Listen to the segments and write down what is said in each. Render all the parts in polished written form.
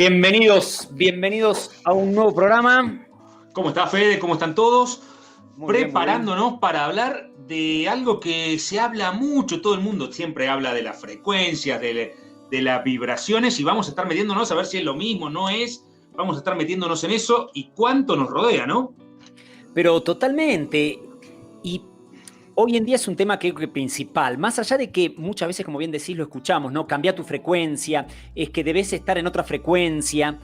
Bienvenidos a un nuevo programa. ¿Cómo está Fede? ¿Cómo están todos? Muy bien, Preparándonos para hablar de algo que se habla mucho, todo el mundo siempre habla de las frecuencias, de las vibraciones, y vamos a estar metiéndonos a ver si es lo mismo, no es, vamos a estar metiéndonos en eso y cuánto nos rodea, ¿no? Pero totalmente. Y hoy en día es un tema que creo que principal, más allá de que muchas veces, como bien decís, lo escuchamos, ¿no? Cambia tu frecuencia, es que debes estar en otra frecuencia.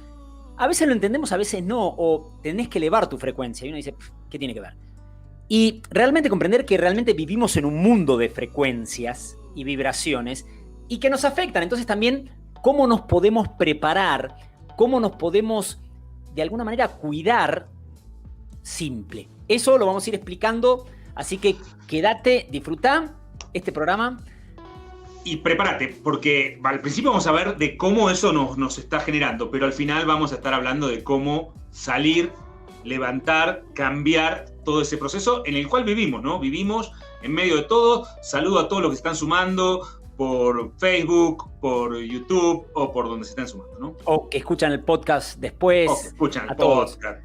A veces lo entendemos, a veces no, o tenés que elevar tu frecuencia. Y uno dice, ¿qué tiene que ver? Y realmente comprender que realmente vivimos en un mundo de frecuencias y vibraciones y que nos afectan. Entonces también, ¿cómo nos podemos preparar? ¿Cómo nos podemos, de alguna manera, cuidar? Simple. Eso lo vamos a ir explicando, así que quédate, disfruta este programa. Y prepárate, porque al principio vamos a ver de cómo eso nos está generando, pero al final vamos a estar hablando de cómo salir, levantar, cambiar todo ese proceso en el cual vivimos, ¿no? Vivimos en medio de todo. Saludo a todos los que están sumando por Facebook, por YouTube o por donde se estén sumando, ¿no? O que escuchan el podcast después. O que escuchan el podcast. podcast.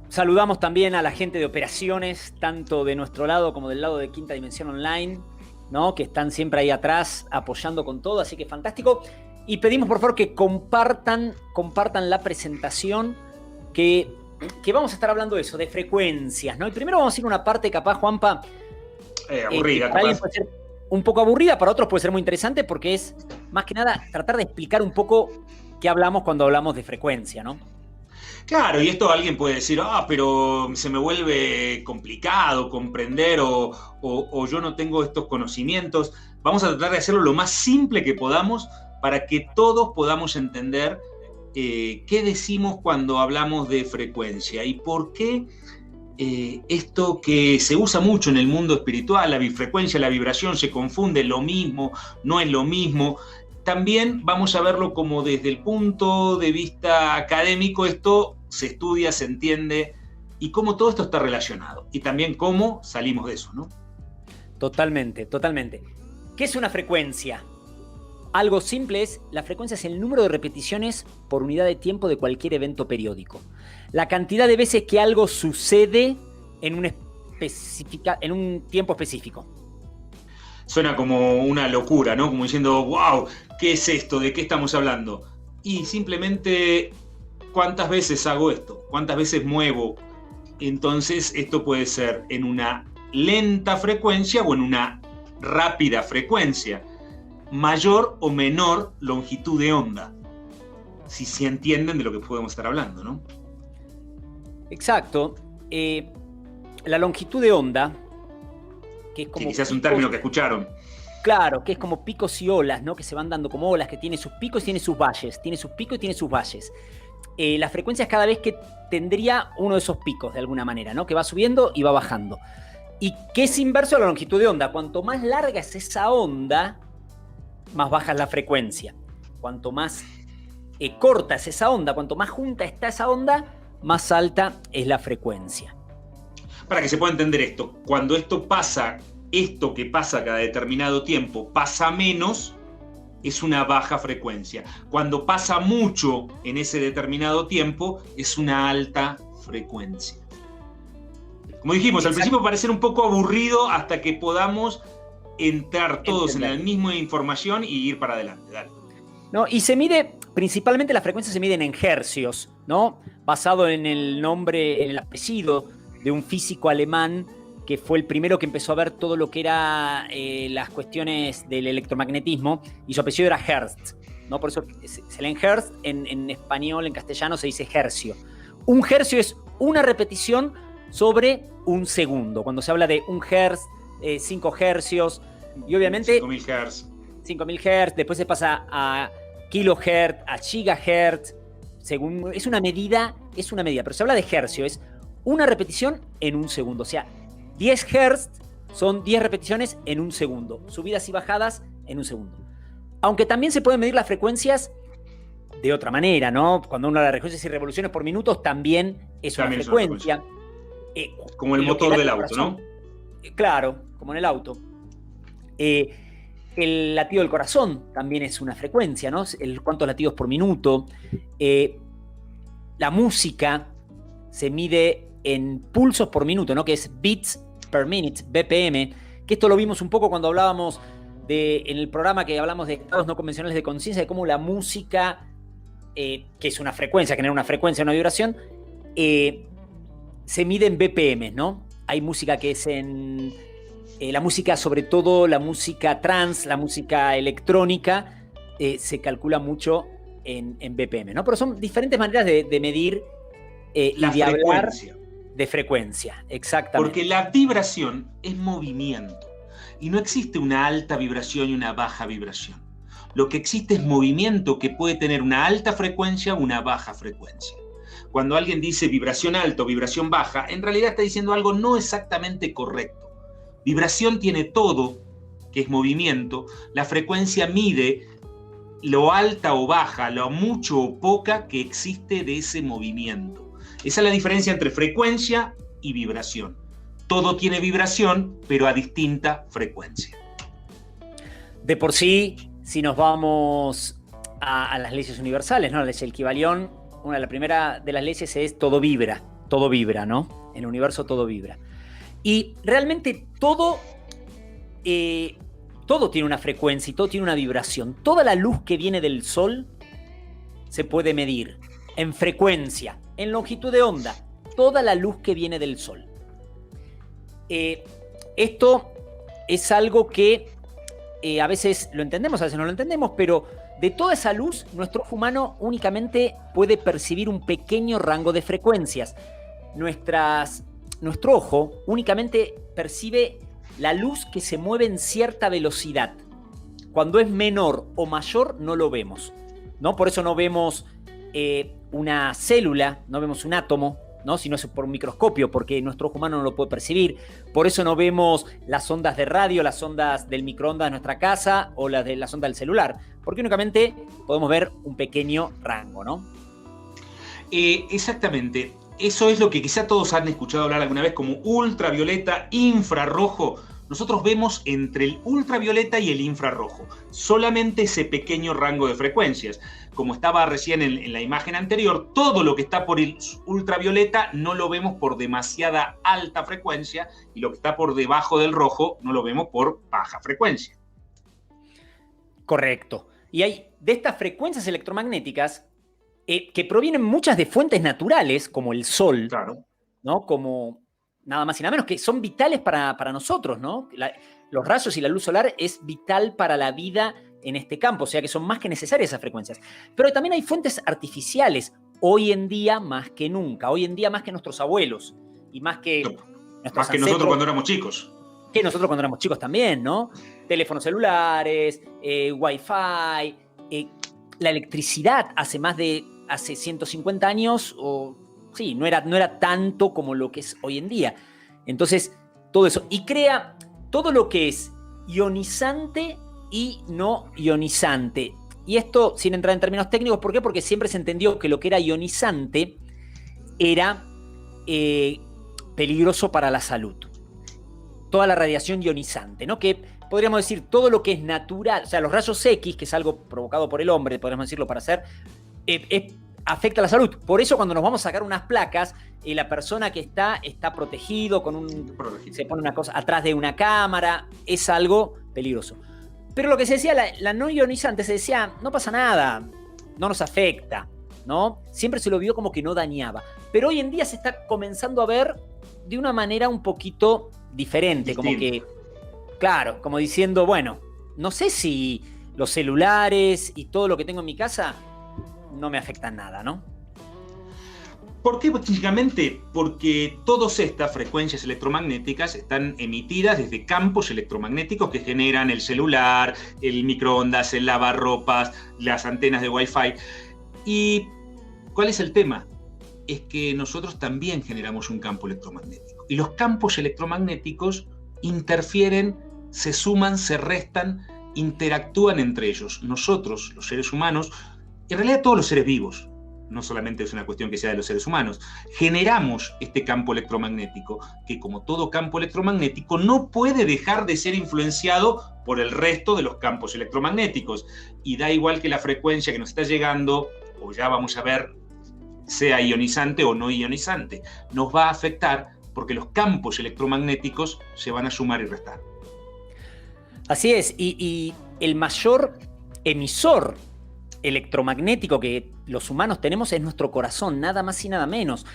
Saludamos también a la gente de operaciones, tanto de nuestro lado como del lado de Quinta Dimensión Online, ¿no? Que están siempre ahí atrás apoyando con todo, así que fantástico. Y pedimos por favor que compartan la presentación, que vamos a estar hablando de eso, de frecuencias, ¿no? Y primero vamos a ir a una parte capaz, Juanpa, aburrida, para alguien puede ser un poco aburrida, para otros puede ser muy interesante, porque es más que nada tratar de explicar un poco qué hablamos cuando hablamos de frecuencia, ¿no? Claro, y esto alguien puede decir, pero se me vuelve complicado comprender o yo no tengo estos conocimientos. Vamos a tratar de hacerlo lo más simple que podamos para que todos podamos entender qué decimos cuando hablamos de frecuencia y por qué esto que se usa mucho en el mundo espiritual, la frecuencia, la vibración, se confunde, lo mismo, no es lo mismo. También vamos a verlo como desde el punto de vista académico, esto se estudia, se entiende, y cómo todo esto está relacionado. Y también cómo salimos de eso, ¿no? Totalmente. ¿Qué es una frecuencia? Algo simple es, la frecuencia es el número de repeticiones por unidad de tiempo de cualquier evento periódico. La cantidad de veces que algo sucede en un tiempo específico. Suena como una locura, ¿no? Como diciendo, wow, ¿qué es esto? ¿De qué estamos hablando? Y simplemente, ¿cuántas veces hago esto? ¿Cuántas veces muevo? Entonces, esto puede ser en una lenta frecuencia o en una rápida frecuencia. Mayor o menor longitud de onda. Si se entienden de lo que podemos estar hablando, ¿no? Exacto. La longitud de onda, que es como... Sí, quizás un término que escucharon. Claro, que es como picos y olas, ¿no? Que se van dando como olas, que tiene sus picos y tiene sus valles. Tiene sus picos y tiene sus valles. La frecuencia es cada vez que tendría uno de esos picos, de alguna manera, ¿no? Que va subiendo y va bajando. Y que es inverso a la longitud de onda. Cuanto más larga es esa onda, más baja es la frecuencia. Cuanto más corta es esa onda, cuanto más junta está esa onda, más alta es la frecuencia. Para que se pueda entender esto, cuando esto que pasa cada determinado tiempo, pasa menos, es una baja frecuencia. Cuando pasa mucho en ese determinado tiempo, es una alta frecuencia. Como dijimos, al principio parece un poco aburrido hasta que podamos entrar todos en la misma información y ir para adelante. Dale. No, y se mide, principalmente las frecuencias se miden en hercios, ¿no? Basado en el nombre, en el apellido de un físico alemán que fue el primero que empezó a ver todo lo que era las cuestiones del electromagnetismo, y su apellido era Hertz, ¿no? Por eso se leen Hertz, en español, en castellano se dice hercio. Un hercio es una repetición sobre un segundo. Cuando se habla de un hertz, 5 hercios, y obviamente 5.000 Hz. 5.000 Hz, después se pasa a kilohertz, a gigahertz, según, es una medida, pero se habla de hercio, es una repetición en un segundo, o sea, 10 Hz son 10 repeticiones en un segundo, subidas y bajadas en un segundo. Aunque también se pueden medir las frecuencias de otra manera, ¿no? Cuando uno habla de frecuencias y revoluciones por minutos, también es una frecuencia. Como el motor del auto, ¿no? Claro, como en el auto. El latido del corazón también es una frecuencia, ¿no? Cuántos latidos por minuto. La música se mide en pulsos por minuto, ¿no? Que es beats per minute, BPM, que esto lo vimos un poco cuando hablábamos en el programa que hablamos de estados no convencionales de conciencia, de cómo la música, que es una frecuencia, genera una frecuencia, una vibración, se mide en BPM, ¿no? Hay música que es en... la música, sobre todo la música trance, la música electrónica, se calcula mucho en BPM, ¿no? Pero son diferentes maneras de medir la y de frecuencia. Hablar de frecuencia, exactamente. Porque la vibración es movimiento y no existe una alta vibración y una baja vibración. Lo que existe es movimiento que puede tener una alta frecuencia o una baja frecuencia. Cuando alguien dice vibración alta o vibración baja, en realidad está diciendo algo no exactamente correcto. Vibración tiene todo, que es movimiento. La frecuencia mide lo alta o baja, lo mucho o poca que existe de ese movimiento. Esa es la diferencia entre frecuencia y vibración. Todo tiene vibración, pero a distinta frecuencia. De por sí, si nos vamos a las leyes universales, ¿no? La ley del Kybalión, la primera de las leyes es todo vibra, ¿no? En el universo todo vibra. Y realmente todo tiene una frecuencia y todo tiene una vibración. Toda la luz que viene del sol se puede medir en frecuencia, en longitud de onda. Toda la luz que viene del sol. Esto es algo que a veces lo entendemos, a veces no lo entendemos, pero de toda esa luz, nuestro ojo humano únicamente puede percibir un pequeño rango de frecuencias. Nuestro ojo únicamente percibe la luz que se mueve en cierta velocidad. Cuando es menor o mayor, no lo vemos, ¿no? Por eso no vemos una célula, no vemos un átomo, ¿no? Si no es por un microscopio, porque nuestro ojo humano no lo puede percibir. Por eso no vemos las ondas de radio, las ondas del microondas de nuestra casa o las ondas del celular, porque únicamente podemos ver un pequeño rango, ¿no? Exactamente. Eso es lo que quizá todos han escuchado hablar alguna vez como ultravioleta, infrarrojo. Nosotros vemos entre el ultravioleta y el infrarrojo solamente ese pequeño rango de frecuencias. Como estaba recién en la imagen anterior, todo lo que está por el ultravioleta no lo vemos por demasiada alta frecuencia y lo que está por debajo del rojo no lo vemos por baja frecuencia. Correcto. Y hay de estas frecuencias electromagnéticas que provienen muchas de fuentes naturales, como el sol, claro, ¿no? Como nada más y nada menos, que son vitales para nosotros, ¿no? Los rayos y la luz solar es vital para la vida en este campo, o sea que son más que necesarias esas frecuencias. Pero también hay fuentes artificiales, hoy en día más que nunca, hoy en día más que nuestros abuelos, y más que más que nosotros cuando éramos chicos. Que nosotros cuando éramos chicos también, ¿no? Teléfonos celulares, Wi-Fi, la electricidad hace 150 años, sí, no era tanto como lo que es hoy en día. Entonces, todo eso. Y crea todo lo que es ionizante y no ionizante. Y esto, sin entrar en términos técnicos, ¿por qué? Porque siempre se entendió que lo que era ionizante era peligroso para la salud. Toda la radiación ionizante, ¿no? Que podríamos decir todo lo que es natural, o sea, los rayos X, que es algo provocado por el hombre, podríamos decirlo para hacer, afecta a la salud. Por eso cuando nos vamos a sacar unas placas, la persona que está protegido, se pone una cosa atrás de una cámara, es algo peligroso. Pero lo que se decía, la no ionizante, se decía, no pasa nada, no nos afecta, ¿no? Siempre se lo vio como que no dañaba. Pero hoy en día se está comenzando a ver de una manera un poquito diferente, como que, claro, como diciendo, bueno, no sé si los celulares y todo lo que tengo en mi casa no me afectan nada, ¿no? ¿Por qué? Básicamente porque todas estas frecuencias electromagnéticas están emitidas desde campos electromagnéticos que generan el celular, el microondas, el lavarropas, las antenas de Wi-Fi. ¿Y cuál es el tema? Es que nosotros también generamos un campo electromagnético. Y los campos electromagnéticos interfieren, se suman, se restan, interactúan entre ellos. Nosotros, los seres humanos, en realidad todos los seres vivos, no solamente es una cuestión que sea de los seres humanos, generamos este campo electromagnético, que como todo campo electromagnético no puede dejar de ser influenciado por el resto de los campos electromagnéticos. Y da igual que la frecuencia que nos está llegando, o ya vamos a ver, sea ionizante o no ionizante, nos va a afectar porque los campos electromagnéticos se van a sumar y restar. Así es, y el mayor emisor electromagnético que los humanos tenemos es nuestro corazón, nada más y nada menos.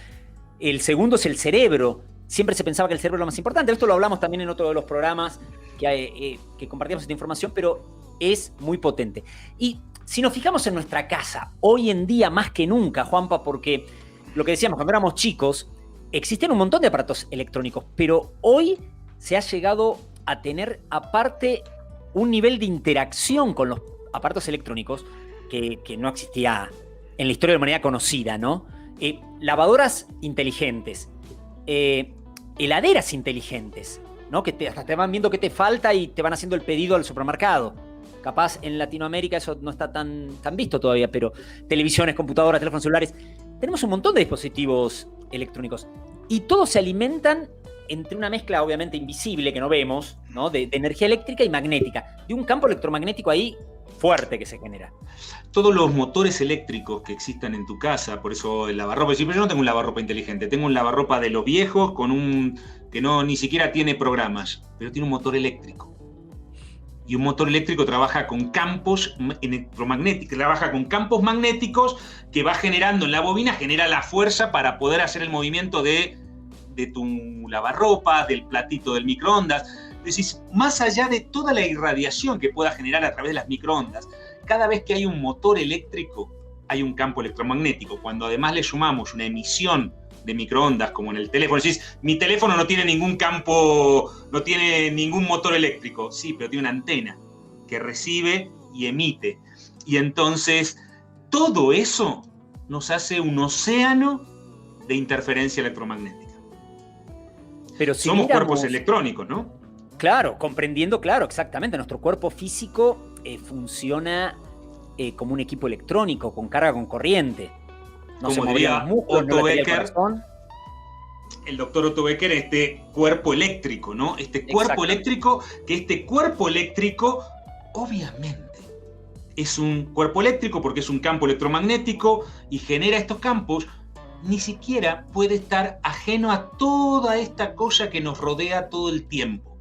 El segundo es el cerebro. Siempre se pensaba que el cerebro es lo más importante. Esto lo hablamos también en otro de los programas que compartíamos esta información, pero es muy potente. Y si nos fijamos en nuestra casa, hoy en día más que nunca, Juanpa, porque lo que decíamos, cuando éramos chicos, existen un montón de aparatos electrónicos, pero hoy se ha llegado a tener aparte un nivel de interacción con los aparatos electrónicos que no existía en la historia de la humanidad conocida, ¿no? Lavadoras inteligentes, heladeras inteligentes, ¿no? Que hasta te van viendo qué te falta y te van haciendo el pedido al supermercado. Capaz en Latinoamérica eso no está tan visto todavía, pero televisiones, computadoras, teléfonos celulares, tenemos un montón de dispositivos electrónicos y todos se alimentan entre una mezcla obviamente invisible que no vemos, ¿no? De energía eléctrica y magnética, de un campo electromagnético ahí fuerte que se genera. Todos los motores eléctricos que existan en tu casa, por eso el lavarropa, yo no tengo un lavarropa inteligente, tengo un lavarropa de los viejos que ni siquiera tiene programas, pero tiene un motor eléctrico. Y un motor eléctrico trabaja con campos electromagnéticos, trabaja con campos magnéticos que va generando en la bobina, genera la fuerza para poder hacer el movimiento de tu lavarropa, del platito del microondas. Es decir, más allá de toda la irradiación que pueda generar a través de las microondas, cada vez que hay un motor eléctrico, hay un campo electromagnético. Cuando además le sumamos una emisión de microondas, como en el teléfono, decís, mi teléfono no tiene ningún campo, no tiene ningún motor eléctrico. Sí, pero tiene una antena que recibe y emite. Y entonces, todo eso nos hace un océano de interferencia electromagnética. Pero si somos miramos, cuerpos electrónicos, ¿no? Claro, comprendiendo, claro, exactamente. Nuestro cuerpo físico funciona como un equipo electrónico, con carga con corriente. No como se movían los músculos, Otto no latía el Becker, corazón. el doctor Otto Becker, este cuerpo eléctrico, ¿no? Este cuerpo eléctrico, obviamente, es un cuerpo eléctrico porque es un campo electromagnético y genera estos campos, ni siquiera puede estar ajeno a toda esta cosa que nos rodea todo el tiempo.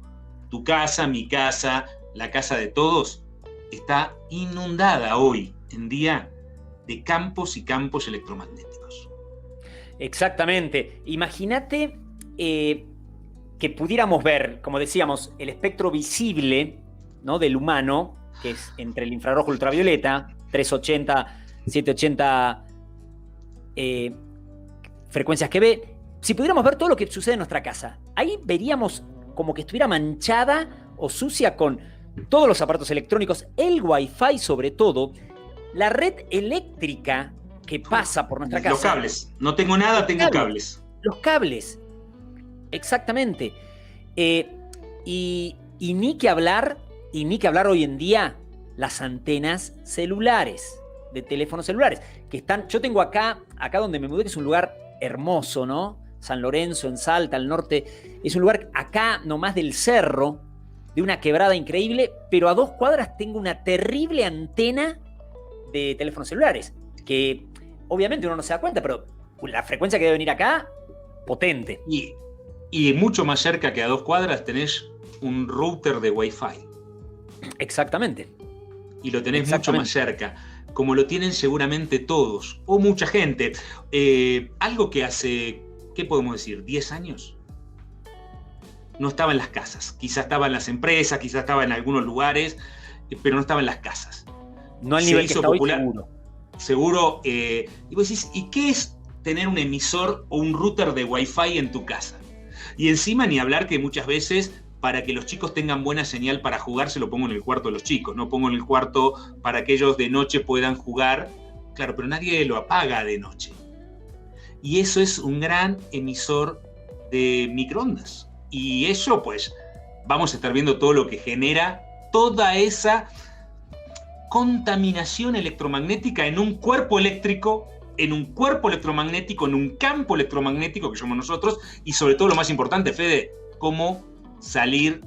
Tu casa, mi casa, la casa de todos, está inundada hoy en día de campos y campos electromagnéticos. Exactamente. Imagínate que pudiéramos ver, como decíamos, el espectro visible, ¿no? Del humano, que es entre el infrarrojo y el ultravioleta, 380, 780 frecuencias que ve. Si pudiéramos ver todo lo que sucede en nuestra casa, ahí veríamos como que estuviera manchada o sucia con todos los aparatos electrónicos, el Wi-Fi sobre todo, la red eléctrica que pasa por nuestra casa. Los cables. No tengo nada, tengo cables. Los cables. Exactamente. Y ni que hablar hoy en día las antenas celulares, de teléfonos celulares, que están, yo tengo acá donde me mudé, que es un lugar hermoso, ¿no? San Lorenzo, en Salta, al norte, es un lugar acá nomás del cerro, de una quebrada increíble, pero a 2 cuadras tengo una terrible antena de teléfonos celulares, que obviamente uno no se da cuenta, pero la frecuencia que debe venir acá, potente. Y mucho más cerca que a 2 cuadras tenés un router de Wi-Fi. Exactamente. Y lo tenés mucho más cerca, como lo tienen seguramente todos, o mucha gente. Algo que hace, ¿qué podemos decir? 10 años. No estaba en las casas. Quizás estaba en las empresas, quizás estaba en algunos lugares, pero no estaba en las casas. No al nivel que está popular, hoy, seguro. Y vos decís, ¿y qué es tener un emisor o un router de Wi-Fi en tu casa? Y encima ni hablar que muchas veces, para que los chicos tengan buena señal para jugar, se lo pongo en el cuarto de los chicos. No pongo en el cuarto para que ellos de noche puedan jugar. Claro, pero nadie lo apaga de noche. Y eso es un gran emisor de microondas. Y eso, pues, vamos a estar viendo todo lo que genera toda esa contaminación electromagnética en un cuerpo eléctrico en un cuerpo electromagnético, en un campo electromagnético que somos nosotros, y sobre todo lo más importante, Fede, cómo salir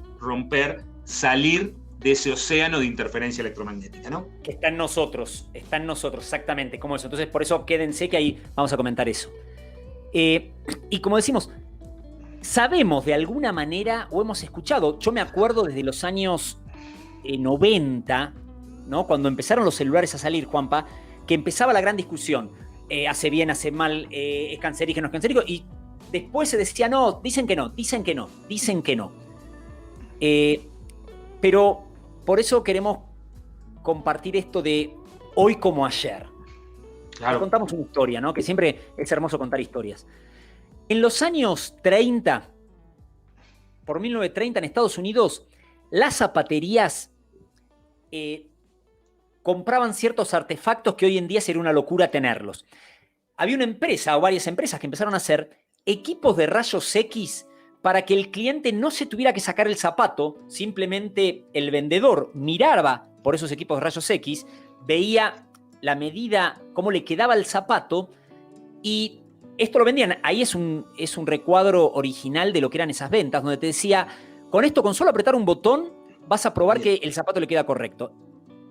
de ese océano de interferencia electromagnética, ¿no? Que está en nosotros, exactamente, como eso. Entonces, por eso quédense que ahí vamos a comentar eso. Y como decimos, sabemos de alguna manera, o hemos escuchado, yo me acuerdo desde los años 90, ¿no? Cuando empezaron los celulares a salir, Juanpa, que empezaba la gran discusión. Hace bien, hace mal, es cancerígeno, es cancerígeno, y después se decía, no, dicen que no. Pero por eso queremos compartir esto de hoy como ayer. Claro. Contamos una historia, ¿no? Que siempre es hermoso contar historias. En los años 30, por 1930 en Estados Unidos, las zapaterías compraban ciertos artefactos que hoy en día sería una locura tenerlos. Había una empresa o varias empresas que empezaron a hacer equipos de rayos X para que el cliente no se tuviera que sacar el zapato, simplemente el vendedor miraba por esos equipos de rayos X, veía la medida, cómo le quedaba el zapato, y esto lo vendían. Ahí es un recuadro original de lo que eran esas ventas, donde te decía, con esto, con solo apretar un botón, vas a probar que el zapato le queda correcto.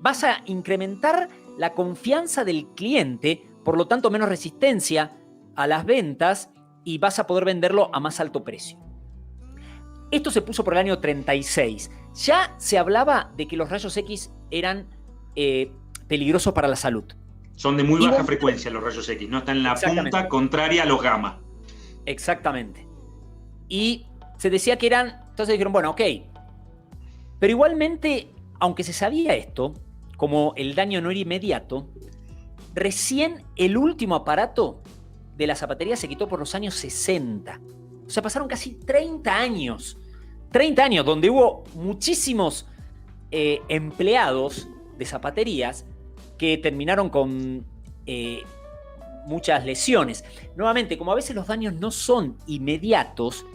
Vas a incrementar la confianza del cliente, por lo tanto menos resistencia a las ventas, y vas a poder venderlo a más alto precio. Esto se puso por el año 36. Ya se hablaba de que los rayos X eran peligrosos para la salud. Son de muy baja frecuencia los rayos X, ¿no? Están en la punta contraria a los gamma. Exactamente. Y se decía que eran... Entonces dijeron, bueno, ok. Pero igualmente, aunque se sabía esto, como el daño no era inmediato, recién el último aparato de la zapatería se quitó por los años 60. O sea, pasaron casi 30 años. 30 años donde hubo muchísimos empleados de zapaterías que terminaron con muchas lesiones. Nuevamente, como a veces los daños no son inmediatos,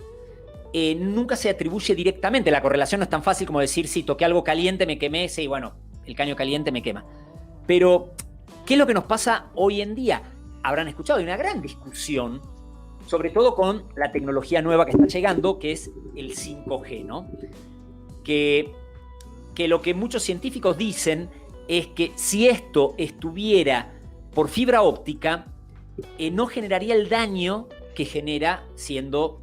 nunca se atribuye directamente. La correlación no es tan fácil como decir, sí, toqué algo caliente, me quemé, sí, bueno, el caño caliente me quema. Pero, ¿qué es lo que nos pasa hoy en día? Habrán escuchado, hay una gran discusión, sobre todo con la tecnología nueva que está llegando, que es el 5G, ¿no? Que lo que muchos científicos dicen es que si esto estuviera por fibra óptica, no generaría el daño que genera siendo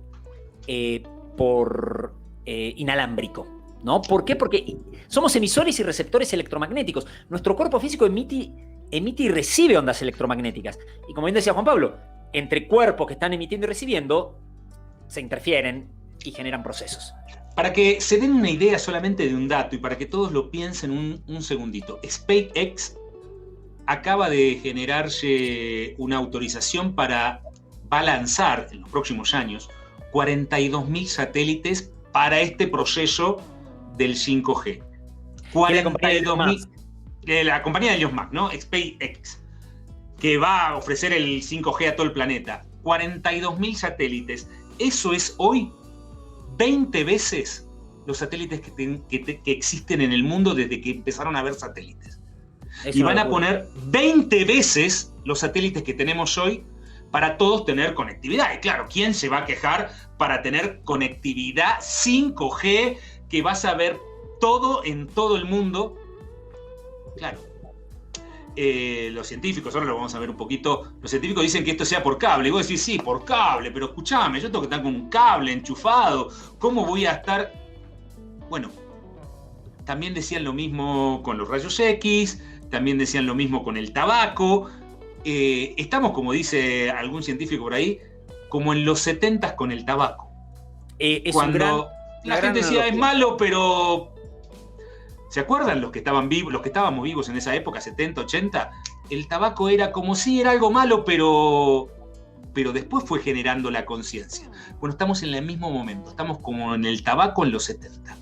por inalámbrico, ¿no? ¿Por qué? Porque somos emisores y receptores electromagnéticos. Nuestro cuerpo físico emite y recibe ondas electromagnéticas. Y como bien decía Juan Pablo, entre cuerpos que están emitiendo y recibiendo, se interfieren y generan procesos. Para que se den una idea solamente de un dato y para que todos lo piensen un segundito, SpaceX acaba de generarse una autorización va a lanzar en los próximos años 42.000 satélites para este proceso del 5G. 42.000. La compañía de Elon Musk, ¿no? SpaceX, que va a ofrecer el 5G a todo el planeta. 42.000 satélites. Eso es hoy 20 veces los satélites que existen en el mundo desde que empezaron a haber satélites. Y van a poner 20 veces los satélites que tenemos hoy para todos tener conectividad. Y claro, ¿quién se va a quejar para tener conectividad 5G que vas a ver todo en todo el mundo? Claro. Los científicos, ahora lo vamos a ver un poquito, los científicos dicen que esto sea por cable. Y vos decís, sí, por cable, pero escuchame, yo tengo que estar con un cable enchufado. ¿Cómo voy a estar? Bueno, también decían lo mismo con los rayos X, también decían lo mismo con el tabaco. Estamos, como dice algún científico por ahí, como en los 70s con el tabaco. Cuando la gente decía, es malo, pero... ¿Se acuerdan los que estaban vivos, los que estábamos vivos en esa época, 70, 80? El tabaco era como si era algo malo, pero después fue generando la conciencia. Bueno, estamos en el mismo momento, estamos como en el tabaco en los 70.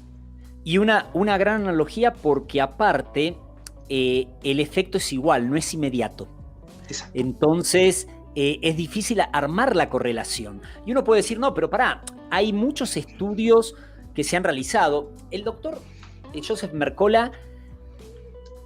Y una gran analogía porque aparte el efecto es igual, no es inmediato. Exacto. Entonces es difícil armar la correlación. Y uno puede decir, no, pero pará, hay muchos estudios que se han realizado. El doctor Joseph Mercola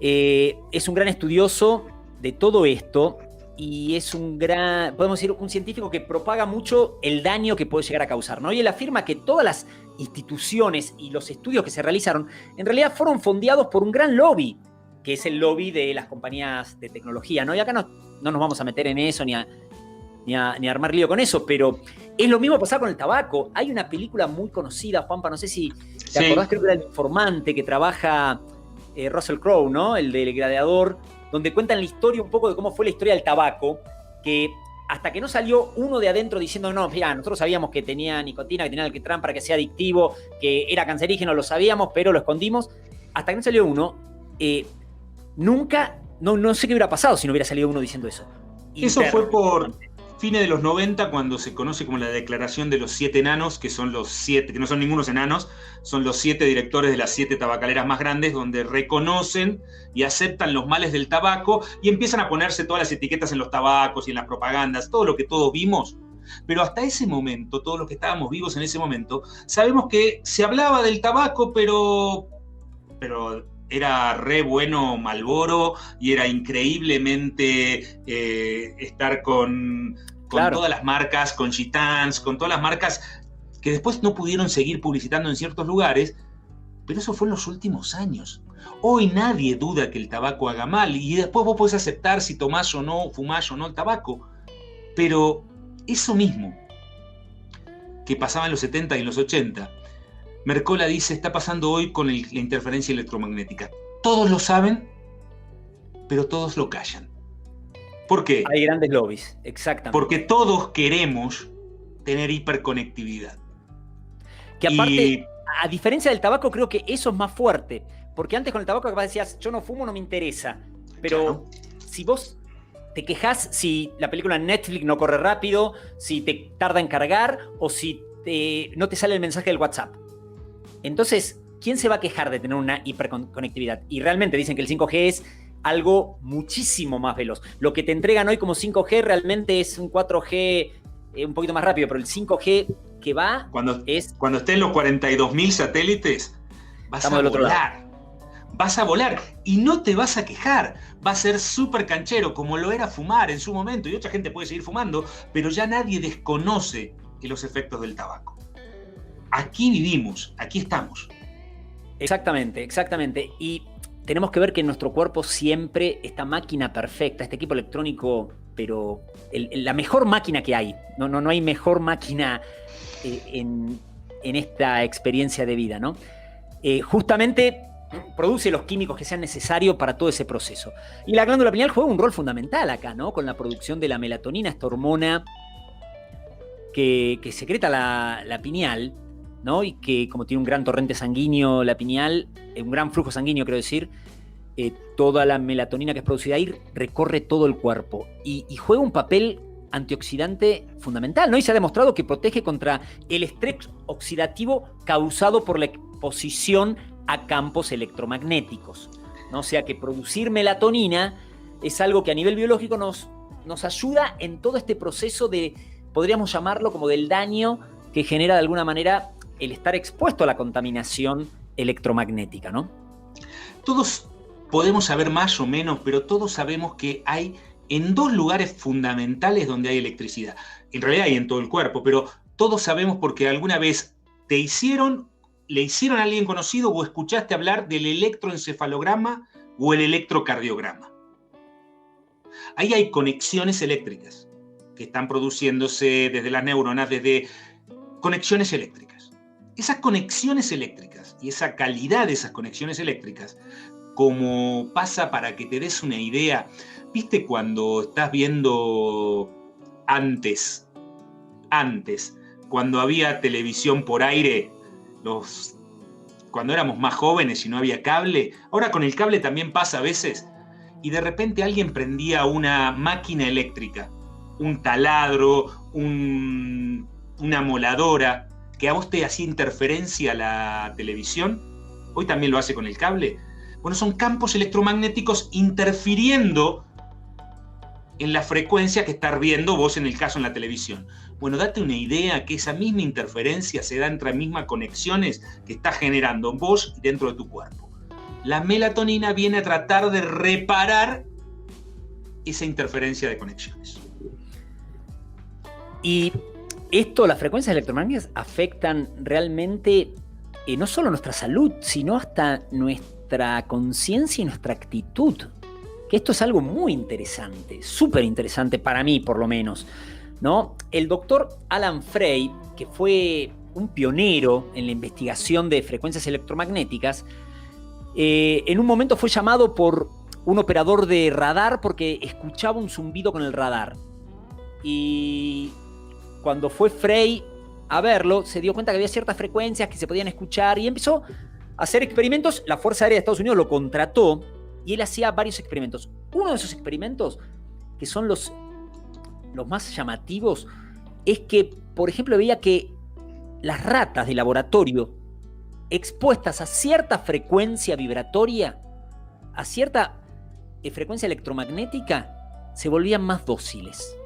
es un gran estudioso de todo esto y es un gran, podemos decir, un científico que propaga mucho el daño que puede llegar a causar, ¿no? Y él afirma que todas las instituciones y los estudios que se realizaron en realidad fueron fondeados por un gran lobby, que es el lobby de las compañías de tecnología, ¿no? Y acá no nos vamos a meter en eso ni a armar lío con eso, pero es lo mismo pasar con el tabaco. Hay una película muy conocida, Juanpa, no sé si te acordás, creo que era El Informante, que trabaja Russell Crowe, ¿no? El del Gladiador, donde cuentan la historia un poco de cómo fue la historia del tabaco, que hasta que no salió uno de adentro diciendo, no, mira, nosotros sabíamos que tenía nicotina, que tenía alquitrán para que sea adictivo, que era cancerígeno, lo sabíamos, pero lo escondimos. Hasta que no salió uno, nunca, no sé qué hubiera pasado si no hubiera salido uno diciendo eso. Eso fue por fines de los 90, cuando se conoce como la Declaración de los 7 Enanos, que son los 7, que no son ningunos enanos, son los 7 directores de las 7 tabacaleras más grandes, donde reconocen y aceptan los males del tabaco y empiezan a ponerse todas las etiquetas en los tabacos y en las propagandas, todo lo que todos vimos. Pero hasta ese momento, todos los que estábamos vivos en ese momento, sabemos que se hablaba del tabaco, pero era re bueno Marlboro y era increíblemente estar con todas las marcas, con Gitans, con todas las marcas que después no pudieron seguir publicitando en ciertos lugares, pero eso fue en los últimos años. Hoy nadie duda que el tabaco haga mal y después vos podés aceptar si tomás o no, fumás o no el tabaco, pero eso mismo que pasaba en los 70 y en los 80, Mercola dice, está pasando hoy con la interferencia electromagnética. Todos lo saben, pero todos lo callan. ¿Por qué? Hay grandes lobbies, exactamente. Porque todos queremos tener hiperconectividad. Que aparte, a diferencia del tabaco, creo que eso es más fuerte. Porque antes con el tabaco capaz decías, yo no fumo, no me interesa. Pero si vos te quejás si la película en Netflix no corre rápido, si te tarda en cargar o si no te sale el mensaje del WhatsApp. Entonces, ¿quién se va a quejar de tener una hiperconectividad? Y realmente dicen que el 5G es algo muchísimo más veloz. Lo que te entregan hoy como 5G realmente es un 4G un poquito más rápido, pero el 5G que va cuando estén los 42.000 satélites, vas a volar. Vas a volar y no te vas a quejar. Va a ser súper canchero, como lo era fumar en su momento, y otra gente puede seguir fumando, pero ya nadie desconoce los efectos del tabaco. Aquí vivimos, aquí estamos. Exactamente, exactamente. Y tenemos que ver que en nuestro cuerpo siempre esta máquina perfecta, este equipo electrónico, pero la mejor máquina que hay. No hay mejor máquina en esta experiencia de vida, ¿no? Justamente produce los químicos que sean necesarios para todo ese proceso. Y la glándula pineal juega un rol fundamental acá, ¿no? Con la producción de la melatonina, esta hormona que secreta la pineal, ¿no? Y que como tiene un gran torrente sanguíneo la pineal, un gran flujo sanguíneo quiero decir, toda la melatonina que es producida ahí recorre todo el cuerpo y juega un papel antioxidante fundamental, ¿no? Y se ha demostrado que protege contra el estrés oxidativo causado por la exposición a campos electromagnéticos, ¿no? O sea que producir melatonina es algo que a nivel biológico nos ayuda en todo este proceso de, podríamos llamarlo como del daño que genera de alguna manera el estar expuesto a la contaminación electromagnética, ¿no? Todos podemos saber más o menos, pero todos sabemos que hay en 2 lugares fundamentales donde hay electricidad. En realidad hay en todo el cuerpo, pero todos sabemos porque alguna vez le hicieron a alguien conocido o escuchaste hablar del electroencefalograma o el electrocardiograma. Ahí hay conexiones eléctricas que están produciéndose desde las neuronas, desde conexiones eléctricas. Esas conexiones eléctricas y esa calidad de esas conexiones eléctricas, como pasa para que te des una idea, ¿viste cuando estás viendo antes, cuando había televisión por aire, cuando éramos más jóvenes y no había cable? Ahora con el cable también pasa a veces, y de repente alguien prendía una máquina eléctrica, un taladro, una moladora, que a vos te hacía interferencia a la televisión. Hoy también lo hace con el cable. Bueno, son campos electromagnéticos interfiriendo en la frecuencia que estás viendo vos, en el caso en la televisión. Bueno, date una idea que esa misma interferencia se da entre las mismas conexiones que estás generando vos y dentro de tu cuerpo. La melatonina viene a tratar de reparar esa interferencia de conexiones. Y las frecuencias electromagnéticas afectan realmente no solo nuestra salud, sino hasta nuestra conciencia y nuestra actitud. Que esto es algo muy interesante, súper interesante para mí por lo menos, ¿no? El doctor Alan Frey, que fue un pionero en la investigación de frecuencias electromagnéticas, en un momento fue llamado por un operador de radar porque escuchaba un zumbido con el radar. Y cuando fue Frey a verlo, se dio cuenta que había ciertas frecuencias que se podían escuchar y empezó a hacer experimentos. La Fuerza Aérea de Estados Unidos lo contrató y él hacía varios experimentos. Uno de esos experimentos, que son los más llamativos, es que, por ejemplo, veía que las ratas de laboratorio expuestas a cierta frecuencia vibratoria, a cierta frecuencia electromagnética, se volvían más dóciles.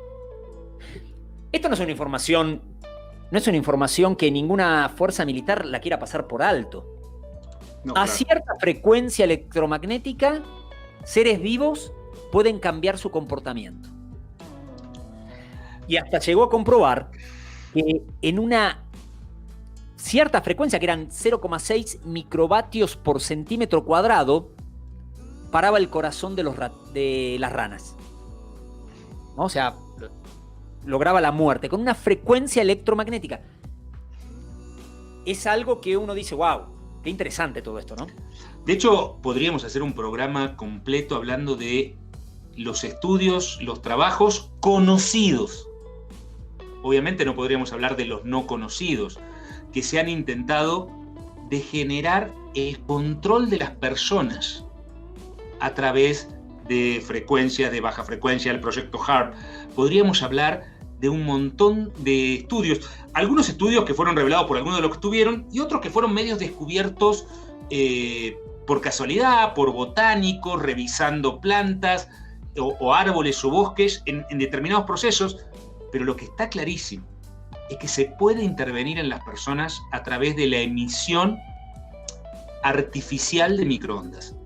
Esto no es una información que ninguna fuerza militar la quiera pasar por alto. No, a claro. cierta frecuencia electromagnética, seres vivos pueden cambiar su comportamiento. Y hasta llegó a comprobar que en una cierta frecuencia, que eran 0,6 microvatios por centímetro cuadrado, paraba el corazón de las ranas, ¿no? O sea, lograba la muerte con una frecuencia electromagnética. Es algo que uno dice, wow, qué interesante todo esto, ¿no? De hecho, podríamos hacer un programa completo hablando de los estudios, los trabajos conocidos. Obviamente no podríamos hablar de los no conocidos, que se han intentado de generar el control de las personas a través de frecuencias de baja frecuencia, el proyecto HAARP. Podríamos hablar de un montón de estudios, algunos estudios que fueron revelados por algunos de los que estuvieron y otros que fueron medios descubiertos por casualidad, por botánicos, revisando plantas o árboles o bosques en determinados procesos, pero lo que está clarísimo es que se puede intervenir en las personas a través de la emisión artificial de microondas.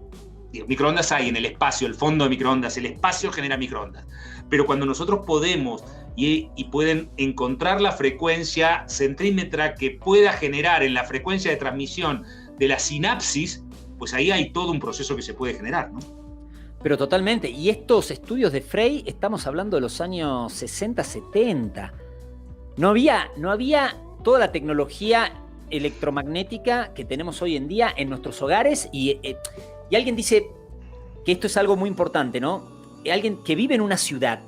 Microondas hay en el espacio, el fondo de microondas, el espacio genera microondas. Pero cuando nosotros podemos y pueden encontrar la frecuencia centrímetra que pueda generar en la frecuencia de transmisión de la sinapsis, pues ahí hay todo un proceso que se puede generar, ¿no? Pero totalmente. Y estos estudios de Frey, estamos hablando de los años 60, 70. No había toda la tecnología electromagnética que tenemos hoy en día en nuestros hogares y alguien dice que esto es algo muy importante, ¿no? Alguien que vive en una ciudad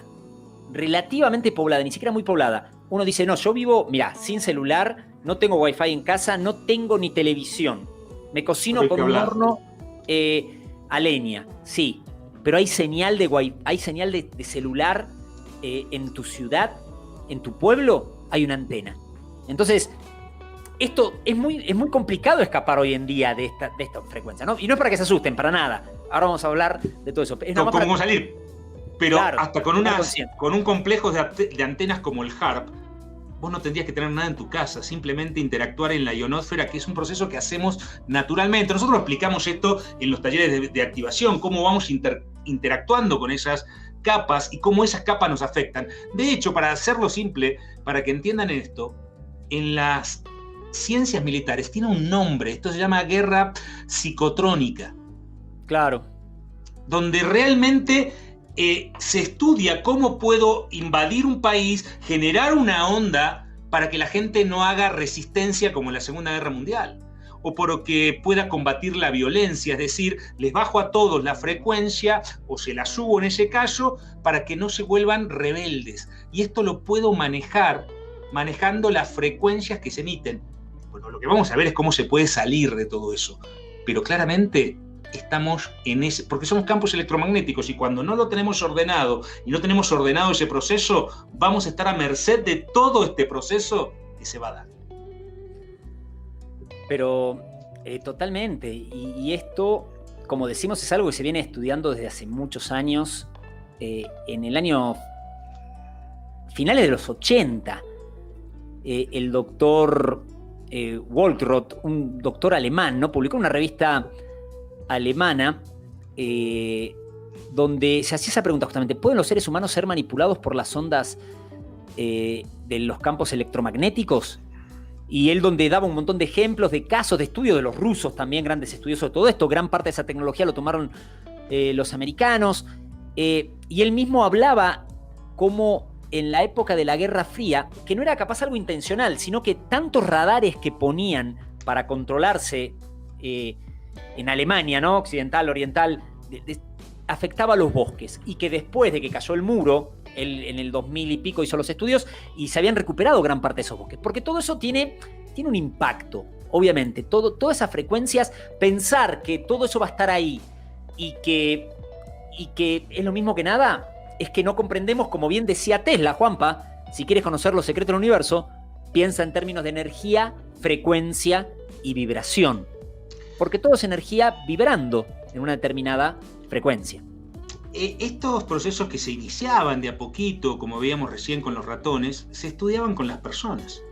relativamente poblada, ni siquiera muy poblada. Uno dice, no, yo vivo, mira, sin celular, no tengo wifi en casa, no tengo ni televisión. Me cocino con un horno a leña, sí. Pero hay señal de wifi, hay señal de celular en tu ciudad, en tu pueblo, hay una antena. Entonces, esto es muy complicado escapar hoy en día de esta frecuencia, ¿no? Y no es para que se asusten, para nada. Ahora vamos a hablar de todo eso. No, ¿cómo vamos a salir? Pero claro, hasta con un complejo de antenas como el HAARP, vos no tendrías que tener nada en tu casa, simplemente interactuar en la ionosfera, que es un proceso que hacemos naturalmente. Nosotros explicamos esto en los talleres de activación, cómo vamos interactuando con esas capas y cómo esas capas nos afectan. De hecho, para hacerlo simple, para que entiendan esto, en las ciencias militares tiene un nombre, esto se llama guerra psicotrónica. Claro. Donde realmente se estudia cómo puedo invadir un país, generar una onda para que la gente no haga resistencia como en la Segunda Guerra Mundial, o por que pueda combatir la violencia, es decir, les bajo a todos la frecuencia o se la subo en ese caso para que no se vuelvan rebeldes. Y esto lo puedo manejar manejando las frecuencias que se emiten. Bueno, lo que vamos a ver es cómo se puede salir de todo eso, pero claramente estamos en ese, porque somos campos electromagnéticos y cuando no lo tenemos ordenado y no tenemos ordenado ese proceso, vamos a estar a merced de todo este proceso que se va a dar. Pero totalmente, y esto, como decimos, es algo que se viene estudiando desde hace muchos años. En el año finales de los 80, el doctor Waltroth, un doctor alemán, ¿no? Publicó en una revista alemana donde se hacía esa pregunta justamente, ¿pueden los seres humanos ser manipulados por las ondas de los campos electromagnéticos? Y él donde daba un montón de ejemplos, de casos, de estudios de los rusos también, grandes estudios sobre todo esto, gran parte de esa tecnología lo tomaron los americanos, y él mismo hablaba como en la época de la Guerra Fría, que no era capaz algo intencional, sino que tantos radares que ponían para controlarse en Alemania, ¿no? Occidental, oriental, afectaba a los bosques, y que después de que cayó el muro, él en el 2000 y pico hizo los estudios y se habían recuperado gran parte de esos bosques, porque todo eso tiene un impacto, obviamente, todas esas frecuencias, pensar que todo eso va a estar ahí y que es lo mismo que nada, es que no comprendemos, como bien decía Tesla, Juanpa, si quieres conocer los secretos del universo, piensa en términos de energía, frecuencia y vibración, porque todo es energía vibrando en una determinada frecuencia. Estos procesos que se iniciaban de a poquito, como veíamos recién con los ratones, se estudiaban con las personas.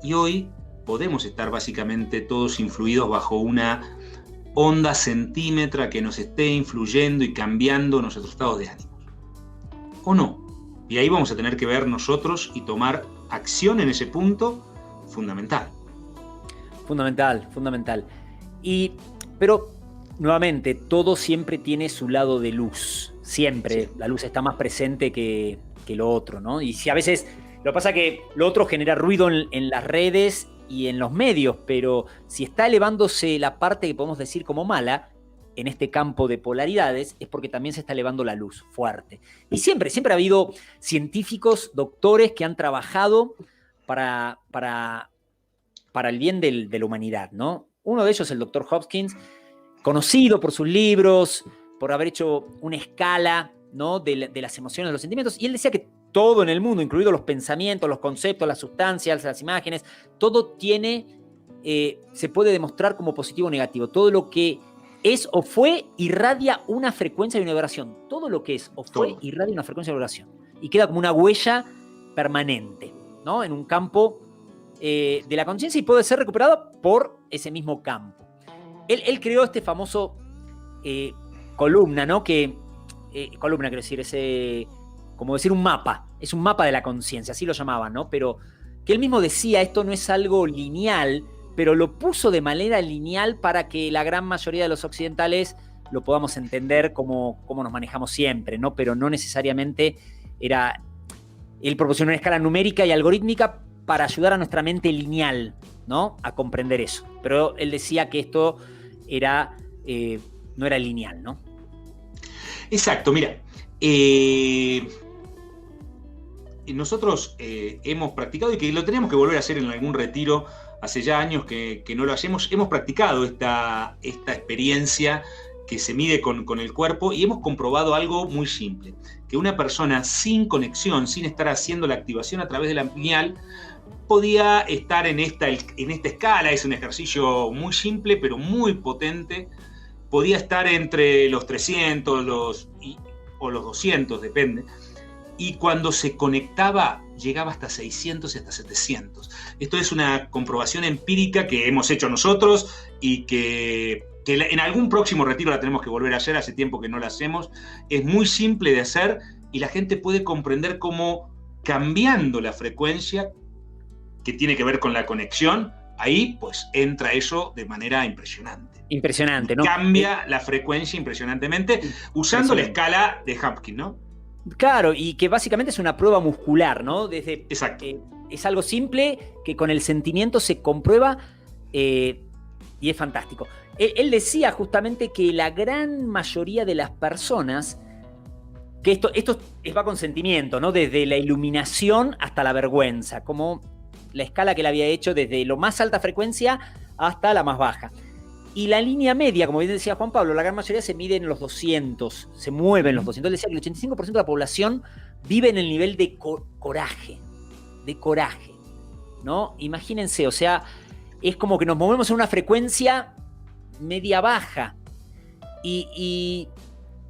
Y hoy podemos estar básicamente todos influidos bajo una onda centímetra que nos esté influyendo y cambiando nuestros estados de ánimo. ¿O no? Y ahí vamos a tener que ver nosotros y tomar acción en ese punto fundamental. Fundamental. Pero nuevamente, todo siempre tiene su lado de luz. Siempre. Sí. La luz está más presente que lo otro, ¿no? Y si a veces, lo que pasa es que lo otro genera ruido en las redes y en los medios, pero si está elevándose la parte que podemos decir como mala, en este campo de polaridades, es porque también se está elevando la luz fuerte. Y siempre ha habido científicos, doctores que han trabajado para el bien de la humanidad, ¿no? Uno de ellos, el doctor Hopkins, conocido por sus libros, por haber hecho una escala, ¿no? de las emociones, de los sentimientos, y él decía que todo en el mundo, incluidos los pensamientos, los conceptos, las sustancias, las imágenes, todo se puede demostrar como positivo o negativo. Todo lo que es o fue irradia una frecuencia y una vibración. Todo lo que es o fue irradia una frecuencia y una vibración. Y queda como una huella permanente, ¿no? En un campo de la conciencia, y puede ser recuperado por ese mismo campo. Él creó este famoso columna, ¿no? Columna, quiero decir, como decir un mapa. Es un mapa de la conciencia, así lo llamaban, ¿no? Pero que él mismo decía, esto no es algo lineal, pero lo puso de manera lineal para que la gran mayoría de los occidentales lo podamos entender como nos manejamos siempre, ¿no? Pero no necesariamente era... Él proporcionó una escala numérica y algorítmica para ayudar a nuestra mente lineal, ¿no? A comprender eso. Pero él decía que esto no era lineal, ¿no? Exacto, mira. Nosotros hemos practicado, y que lo tenemos que volver a hacer en algún retiro, hace ya años que no lo hacemos, hemos practicado esta experiencia que se mide con el cuerpo, y hemos comprobado algo muy simple, que una persona sin conexión, sin estar haciendo la activación a través de la lineal, podía estar en esta escala. Es un ejercicio muy simple pero muy potente. Podía estar entre los 300 o los 200, depende. Y cuando se conectaba, llegaba hasta 600 y hasta 700. Esto es una comprobación empírica que hemos hecho nosotros, y que en algún próximo retiro la tenemos que volver a hacer. Hace tiempo que no la hacemos. Es muy simple de hacer, y la gente puede comprender cómo, cambiando la frecuencia que tiene que ver con la conexión, ahí pues entra eso de manera impresionante. Impresionante, ¿no? Cambia la frecuencia impresionantemente usando la escala de Hopkins, ¿no? Claro, y que básicamente es una prueba muscular, ¿no? Exacto. Es algo simple que con el sentimiento se comprueba, y es fantástico. Él decía justamente que la gran mayoría de las personas, que esto va con sentimiento, ¿no? Desde la iluminación hasta la vergüenza, como la escala que él había hecho desde lo más alta frecuencia hasta la más baja. Y la línea media, como bien decía Juan Pablo, la gran mayoría se mide en los 200, se mueve en los 200. Él decía que el 85% de la población vive en el nivel de coraje, ¿no? Imagínense, o sea, es como que nos movemos en una frecuencia media baja. Y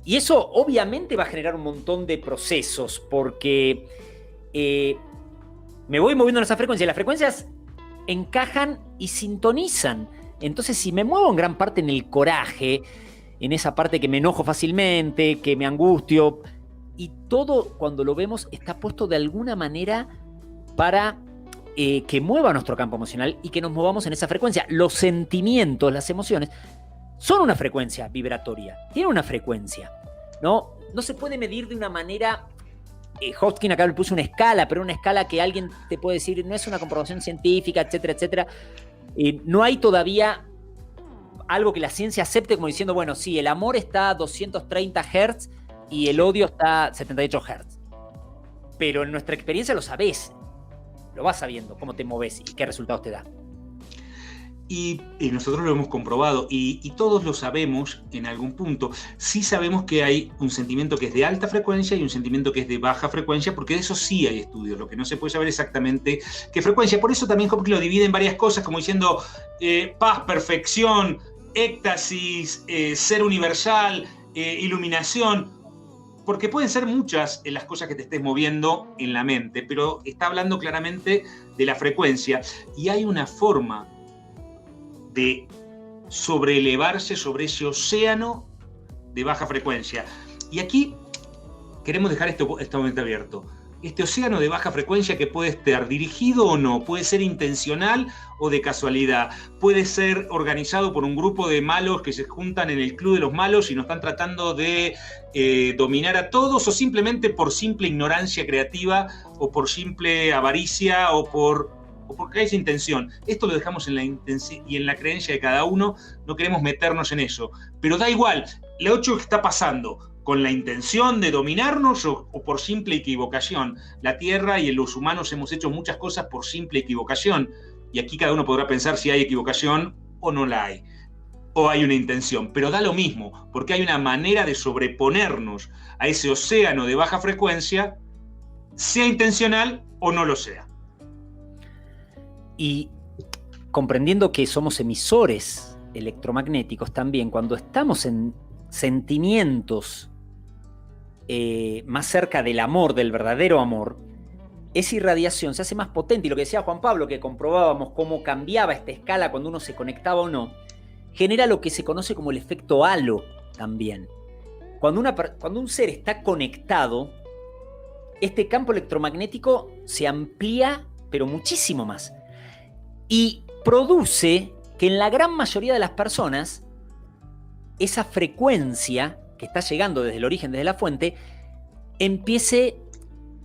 eso obviamente va a generar un montón de procesos, porque me voy moviendo en esa frecuencia, y las frecuencias encajan y sintonizan. Entonces, si me muevo en gran parte en el coraje, en esa parte que me enojo fácilmente, que me angustio. Y todo, cuando lo vemos, está puesto de alguna manera para que mueva nuestro campo emocional y que nos movamos en esa frecuencia. Los sentimientos, las emociones, son una frecuencia vibratoria, tienen una frecuencia, ¿no? No se puede medir de una manera... Hopkins acá le puso una escala, pero una escala que alguien te puede decir, no es una comprobación científica, etcétera, etcétera. No hay todavía algo que la ciencia acepte como diciendo, bueno, sí, el amor está a 230 Hz y el odio está a 78 Hz. Pero en nuestra experiencia lo sabés, lo vas sabiendo, cómo te moves y qué resultados te da. Y nosotros lo hemos comprobado y todos lo sabemos en algún punto. Sí sabemos que hay un sentimiento que es de alta frecuencia y un sentimiento que es de baja frecuencia, porque de eso sí hay estudios. Lo que no se puede saber exactamente qué frecuencia. Por eso también Hopkins lo divide en varias cosas, como diciendo paz, perfección, éxtasis, ser universal, iluminación. Porque pueden ser muchas las cosas que te estés moviendo en la mente, pero está hablando claramente de la frecuencia. Y hay una forma de sobreelevarse sobre ese océano de baja frecuencia. Y aquí queremos dejar este momento abierto. Este océano de baja frecuencia, que puede estar dirigido o no, puede ser intencional o de casualidad, puede ser organizado por un grupo de malos que se juntan en el club de los malos y nos están tratando de dominar a todos, o simplemente por simple ignorancia creativa, o por simple avaricia, o porque hay esa intención. Esto lo dejamos en la intención y en la creencia de cada uno, no queremos meternos en eso. Pero da igual, lo hecho que está pasando, con la intención de dominarnos o por simple equivocación. La Tierra y los humanos hemos hecho muchas cosas por simple equivocación. Y aquí cada uno podrá pensar si hay equivocación o no la hay. O hay una intención. Pero da lo mismo, porque hay una manera de sobreponernos a ese océano de baja frecuencia, sea intencional o no lo sea. Y comprendiendo que somos emisores electromagnéticos también, cuando estamos en sentimientos más cerca del amor, del verdadero amor, esa irradiación se hace más potente. Y lo que decía Juan Pablo, que comprobábamos cómo cambiaba esta escala cuando uno se conectaba o no, genera lo que se conoce como el efecto halo también. Cuando un ser está conectado, este campo electromagnético se amplía, pero muchísimo más. Y produce que en la gran mayoría de las personas esa frecuencia que está llegando desde el origen, desde la fuente, empiece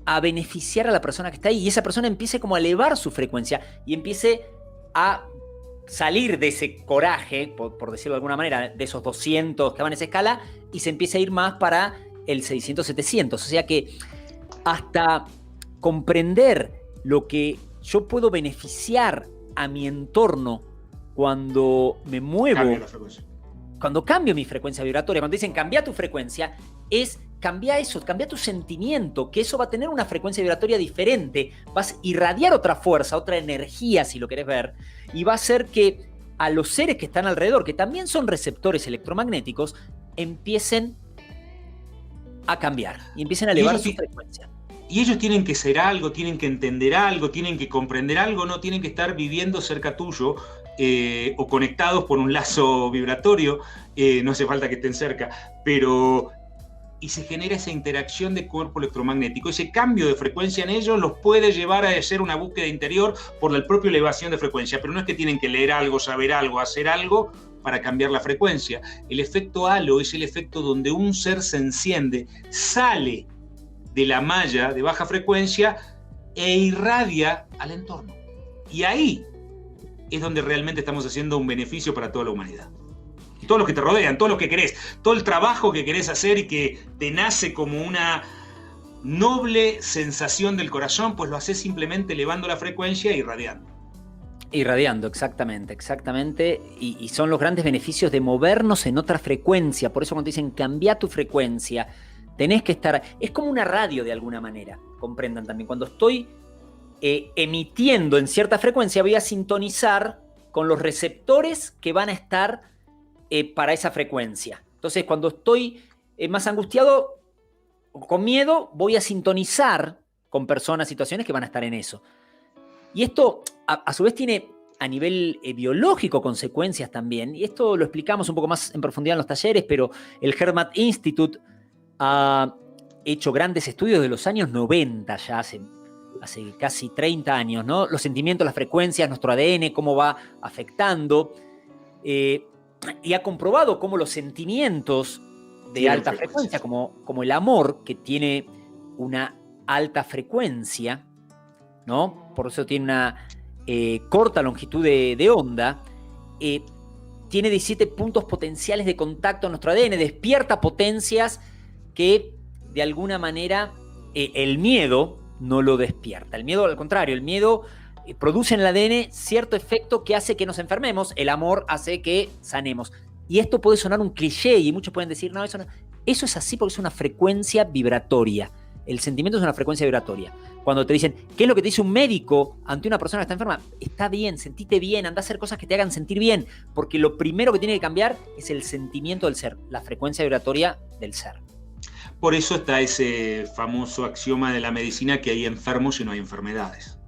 a beneficiar a la persona que está ahí, y esa persona empiece como a elevar su frecuencia y empiece a salir de ese coraje, por decirlo de alguna manera, de esos 200 que van en esa escala, y se empiece a ir más para el 600, 700. O sea que hasta comprender lo que yo puedo beneficiar a mi entorno cuando me muevo, cuando cambio mi frecuencia vibratoria, cuando dicen cambia tu frecuencia, es cambia eso, cambia tu sentimiento, que eso va a tener una frecuencia vibratoria diferente, vas a irradiar otra fuerza, otra energía, si lo querés ver, y va a hacer que a los seres que están alrededor, que también son receptores electromagnéticos, empiecen a cambiar y empiecen a elevar su frecuencia. Y ellos tienen que ser algo, tienen que entender algo, tienen que comprender algo, no tienen que estar viviendo cerca tuyo o conectados por un lazo vibratorio, no hace falta que estén cerca, pero... Y se genera esa interacción de cuerpo electromagnético. Ese cambio de frecuencia en ellos los puede llevar a hacer una búsqueda interior por la propia elevación de frecuencia, pero no es que tienen que leer algo, saber algo, hacer algo para cambiar la frecuencia. El efecto halo es el efecto donde un ser se enciende, sale de la malla de baja frecuencia e irradia al entorno. Y ahí es donde realmente estamos haciendo un beneficio para toda la humanidad. Todos los que te rodean, todos los que querés, todo el trabajo que querés hacer y que te nace como una noble sensación del corazón, pues lo haces simplemente elevando la frecuencia e irradiando. Irradiando, exactamente. Y son los grandes beneficios de movernos en otra frecuencia. Por eso cuando dicen cambia tu frecuencia, tenés que estar... Es como una radio de alguna manera, comprendan también. Cuando estoy emitiendo en cierta frecuencia, voy a sintonizar con los receptores que van a estar para esa frecuencia. Entonces, cuando estoy más angustiado o con miedo, voy a sintonizar con personas, situaciones que van a estar en eso. Y esto, a su vez, tiene a nivel biológico consecuencias también, y esto lo explicamos un poco más en profundidad en los talleres, pero el HeartMath Institute ha hecho grandes estudios de los años 90, ya hace casi 30 años, ¿no? Los sentimientos, las frecuencias, nuestro ADN, cómo va afectando, y ha comprobado cómo los sentimientos de alta frecuencia, como el amor, que tiene una alta frecuencia, ¿no? Por eso tiene una corta longitud de onda, tiene 17 puntos potenciales de contacto en nuestro ADN, despierta potencias que de alguna manera el miedo no lo despierta. El miedo, al contrario, el miedo produce en el ADN cierto efecto que hace que nos enfermemos, el amor hace que sanemos. Y esto puede sonar un cliché y muchos pueden decir, no, eso es así porque es una frecuencia vibratoria. El sentimiento es una frecuencia vibratoria. Cuando te dicen, ¿qué es lo que te dice un médico ante una persona que está enferma? Está bien, sentite bien, anda a hacer cosas que te hagan sentir bien, porque lo primero que tiene que cambiar es el sentimiento del ser, la frecuencia vibratoria del ser. Por eso está ese famoso axioma de la medicina que hay enfermos y no hay enfermedades.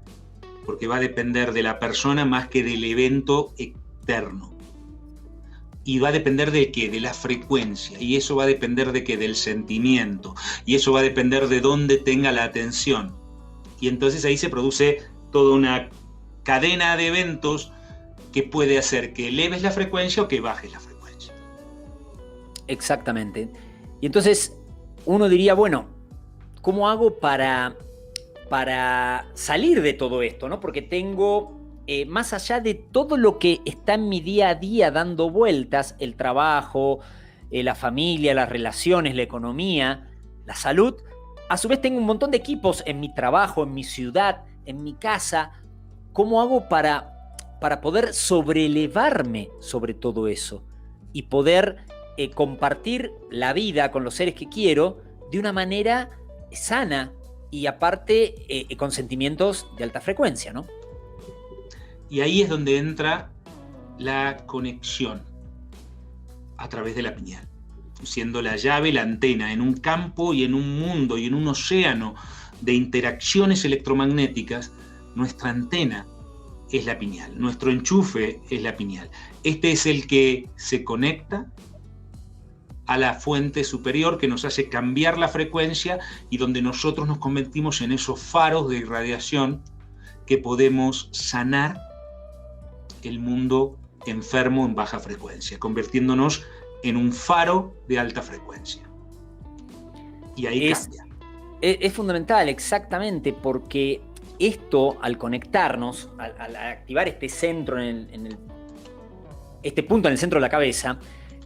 Porque va a depender de la persona más que del evento externo. Y va a depender de qué, de la frecuencia, y eso va a depender de qué, del sentimiento, y eso va a depender de dónde tenga la atención. Y entonces ahí se produce toda una cadena de eventos que puede hacer que eleves la frecuencia o que bajes la frecuencia. Exactamente. Y entonces uno diría, bueno, ¿cómo hago para salir de todo esto, ¿no? Porque tengo... más allá de todo lo que está en mi día a día dando vueltas, el trabajo, la familia, las relaciones, la economía, la salud, a su vez tengo un montón de equipos en mi trabajo, en mi ciudad, en mi casa. ¿Cómo hago para poder sobrelevarme sobre todo eso y poder compartir la vida con los seres que quiero de una manera sana y aparte con sentimientos de alta frecuencia, ¿no? Y ahí es donde entra la conexión a través de la pineal, siendo la llave, la antena, en un campo y en un mundo y en un océano de interacciones electromagnéticas. Nuestra antena es la pineal, nuestro enchufe es la pineal. Este es el que se conecta a la fuente superior que nos hace cambiar la frecuencia y donde nosotros nos convertimos en esos faros de irradiación que podemos sanar el mundo enfermo en baja frecuencia, convirtiéndonos en un faro de alta frecuencia. Y ahí cambia. Es fundamental, exactamente, porque esto, al conectarnos, al activar este centro, este punto en el centro de la cabeza,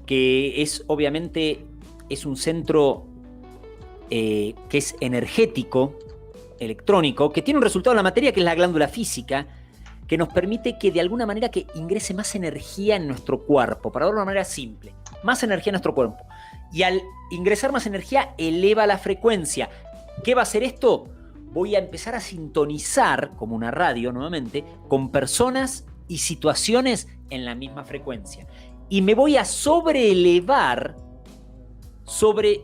que es obviamente es un centro que es energético, electrónico, que tiene un resultado en la materia que es la glándula física, que nos permite que de alguna manera que ingrese más energía en nuestro cuerpo, para verlo de una manera simple, más energía en nuestro cuerpo. Y al ingresar más energía, eleva la frecuencia. ¿Qué va a hacer esto? Voy a empezar a sintonizar, como una radio nuevamente, con personas y situaciones en la misma frecuencia. Y me voy a sobreelevar sobre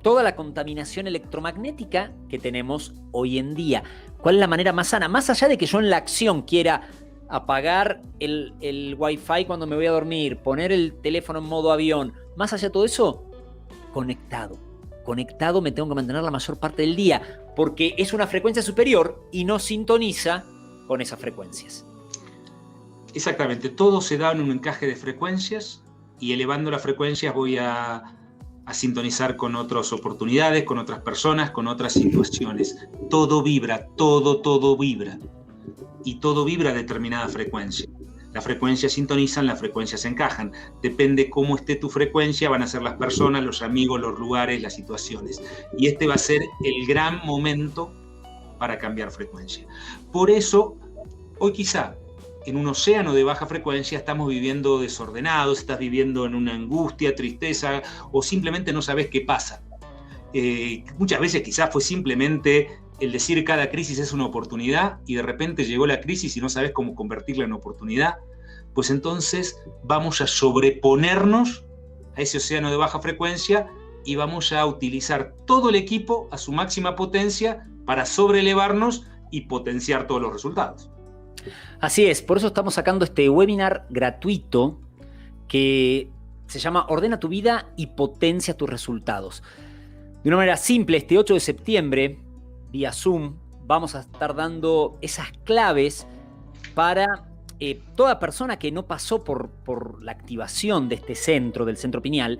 toda la contaminación electromagnética que tenemos hoy en día. ¿Cuál es la manera más sana? Más allá de que yo en la acción quiera apagar el Wi-Fi cuando me voy a dormir, poner el teléfono en modo avión, más allá de todo eso, conectado. Conectado me tengo que mantener la mayor parte del día, porque es una frecuencia superior y no sintoniza con esas frecuencias. Exactamente, todo se da en un encaje de frecuencias y elevando las frecuencias voy a sintonizar con otras oportunidades, con otras personas, con otras situaciones. Todo vibra, todo vibra. Y todo vibra a determinada frecuencia. Las frecuencias sintonizan, las frecuencias encajan. Depende cómo esté tu frecuencia, van a ser las personas, los amigos, los lugares, las situaciones. Y este va a ser el gran momento para cambiar frecuencia. Por eso, hoy quizá en un océano de baja frecuencia estamos viviendo desordenados, estás viviendo en una angustia, tristeza, o simplemente no sabes qué pasa. Muchas veces quizás fue simplemente el decir cada crisis es una oportunidad y de repente llegó la crisis y no sabes cómo convertirla en oportunidad. Pues entonces vamos a sobreponernos a ese océano de baja frecuencia y vamos a utilizar todo el equipo a su máxima potencia para sobrelevarnos y potenciar todos los resultados. Así es, por eso estamos sacando este webinar gratuito que se llama Ordena tu vida y potencia tus resultados. De una manera simple, este 8 de septiembre, vía Zoom, vamos a estar dando esas claves para toda persona que no pasó por la activación de este centro, del centro pineal,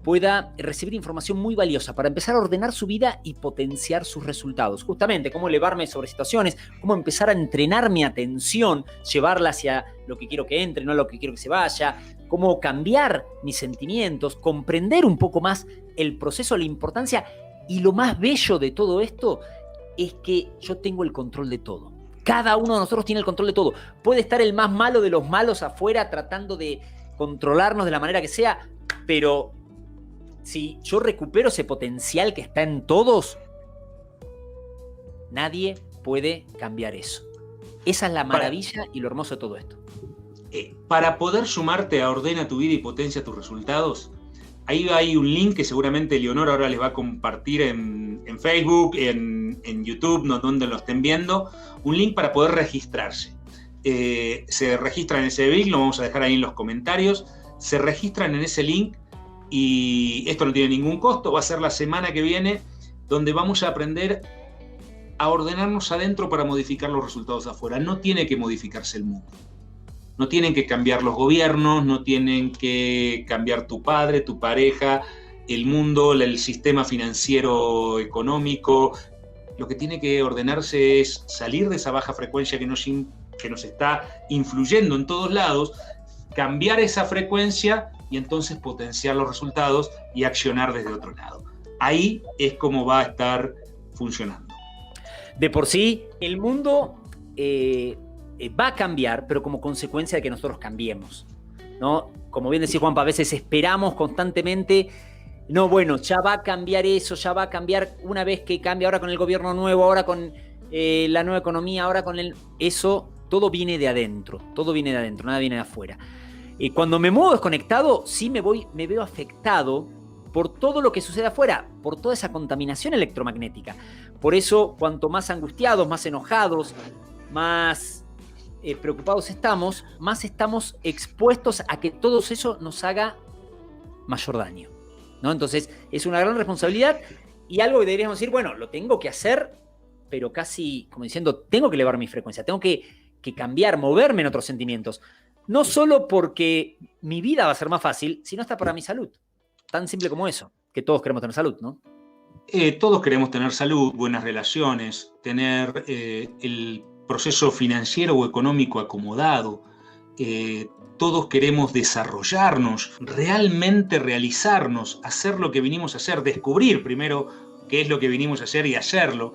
pueda recibir información muy valiosa para empezar a ordenar su vida y potenciar sus resultados. Justamente, cómo elevarme sobre situaciones, cómo empezar a entrenar mi atención, llevarla hacia lo que quiero que entre, no lo que quiero que se vaya, cómo cambiar mis sentimientos, comprender un poco más el proceso, la importancia, y lo más bello de todo esto es que yo tengo el control de todo. Cada uno de nosotros tiene el control de todo. Puede estar el más malo de los malos afuera tratando de controlarnos de la manera que sea, pero si yo recupero ese potencial que está en todos, nadie puede cambiar eso. Esa es la maravilla y lo hermoso de todo esto. Para poder sumarte a Ordena tu vida y potencia tus resultados, ahí hay un link que seguramente Leonor ahora les va a compartir en Facebook, en YouTube, no, donde lo estén viendo, un link para poder registrarse. Se registran en ese link, lo vamos a dejar ahí en los comentarios, se registran en ese link y esto no tiene ningún costo, va a ser la semana que viene donde vamos a aprender a ordenarnos adentro para modificar los resultados afuera. No tiene que modificarse el mundo. No tienen que cambiar los gobiernos, no tienen que cambiar tu padre, tu pareja, el mundo, el sistema financiero económico. Lo que tiene que ordenarse es salir de esa baja frecuencia que nos está influyendo en todos lados, cambiar esa frecuencia y entonces potenciar los resultados y accionar desde otro lado. Ahí es como va a estar funcionando. De por sí, el mundo va a cambiar, pero como consecuencia de que nosotros cambiemos, ¿no? Como bien decía Juanpa, a veces esperamos constantemente, no, bueno, ya va a cambiar eso, ya va a cambiar una vez que cambia, ahora con el gobierno nuevo, ahora con la nueva economía, ahora con eso, todo viene de adentro, nada viene de afuera. Cuando me muevo desconectado, sí me veo afectado por todo lo que sucede afuera, por toda esa contaminación electromagnética. Por eso, cuanto más angustiados, más enojados, más preocupados estamos, más estamos expuestos a que todo eso nos haga mayor daño, ¿no? Entonces, es una gran responsabilidad y algo que deberíamos decir, bueno, lo tengo que hacer, pero casi como diciendo, tengo que elevar mi frecuencia, tengo que cambiar, moverme en otros sentimientos. No solo porque mi vida va a ser más fácil, sino hasta para mi salud. Tan simple como eso, que todos queremos tener salud, ¿no? Todos queremos tener salud, buenas relaciones, tener el proceso financiero o económico acomodado. Todos queremos desarrollarnos, realmente realizarnos, hacer lo que vinimos a hacer, descubrir primero qué es lo que vinimos a hacer y hacerlo.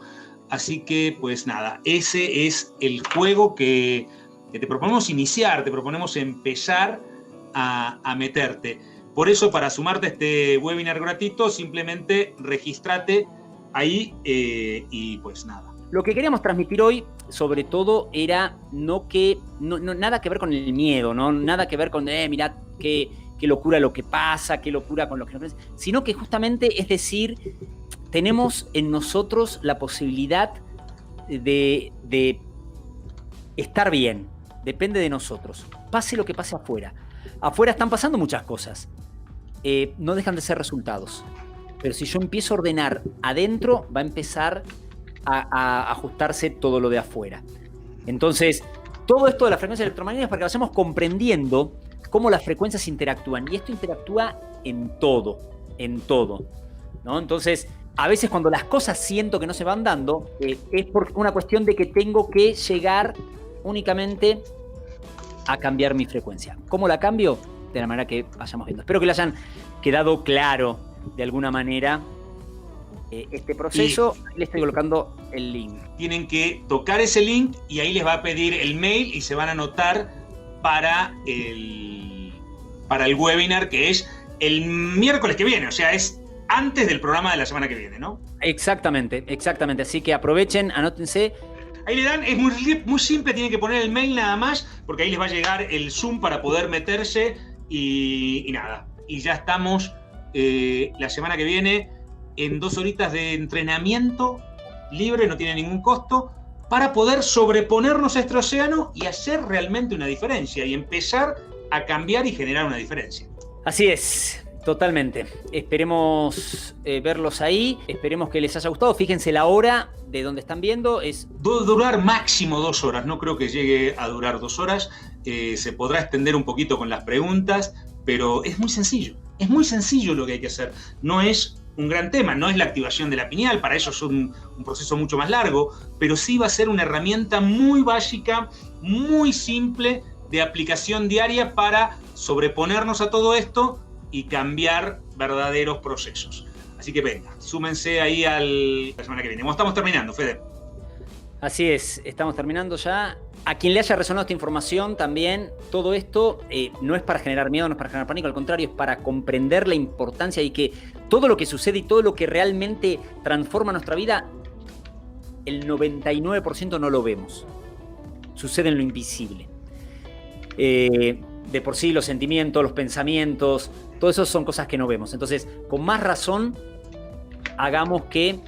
Así que, pues nada, ese es el juego que te proponemos iniciar, te proponemos empezar a meterte. Por eso, para sumarte a este webinar gratuito, simplemente regístrate ahí y pues nada. Lo que queríamos transmitir hoy, sobre todo, era nada que ver con el miedo, ¿no? Nada que ver con, mirá qué locura lo que pasa, qué locura con lo que nos pasa, sino que justamente, es decir, tenemos en nosotros la posibilidad de estar bien. Depende de nosotros. Pase lo que pase afuera. Afuera están pasando muchas cosas. No dejan de ser resultados. Pero si yo empiezo a ordenar adentro, va a empezar a ajustarse todo lo de afuera. Entonces, todo esto de las frecuencias electromagnéticas es para que vayamos comprendiendo cómo las frecuencias interactúan. Y esto interactúa en todo, ¿no? Entonces, a veces cuando las cosas siento que no se van dando, es por una cuestión de que tengo que llegar únicamente a cambiar mi frecuencia. ¿Cómo la cambio? De la manera que vayamos viendo. Espero que le hayan quedado claro de alguna manera este proceso. Ahí le estoy colocando el link. Tienen que tocar ese link y ahí les va a pedir el mail y se van a anotar para el webinar, que es el miércoles que viene, o sea, es antes del programa de la semana que viene, ¿no? Exactamente. Así que aprovechen, anótense. Ahí le dan, es muy simple, tienen que poner el mail nada más, porque ahí les va a llegar el Zoom para poder meterse y nada. Y ya estamos la semana que viene en 2 horitas de entrenamiento libre, no tiene ningún costo, para poder sobreponernos a este océano y hacer realmente una diferencia y empezar a cambiar y generar una diferencia. Así es, totalmente. Esperemos verlos ahí, esperemos que les haya gustado. Fíjense la hora de donde están viendo. Debe durar máximo 2 horas, no creo que llegue a durar 2 horas. Se podrá extender un poquito con las preguntas, pero es muy sencillo lo que hay que hacer. No es un gran tema, no es la activación de la pineal, para eso es un proceso mucho más largo, pero sí va a ser una herramienta muy básica, muy simple, de aplicación diaria para sobreponernos a todo esto y cambiar verdaderos procesos. Así que venga, súmense ahí la semana que viene. Estamos terminando, Fede. Así es, estamos terminando ya. A quien le haya resonado esta información también, todo esto no es para generar miedo, no es para generar pánico, al contrario, es para comprender la importancia y que todo lo que sucede y todo lo que realmente transforma nuestra vida, el 99% no lo vemos. Sucede en lo invisible. De por sí los sentimientos, los pensamientos, todo eso son cosas que no vemos. Entonces, con más razón, hagamos que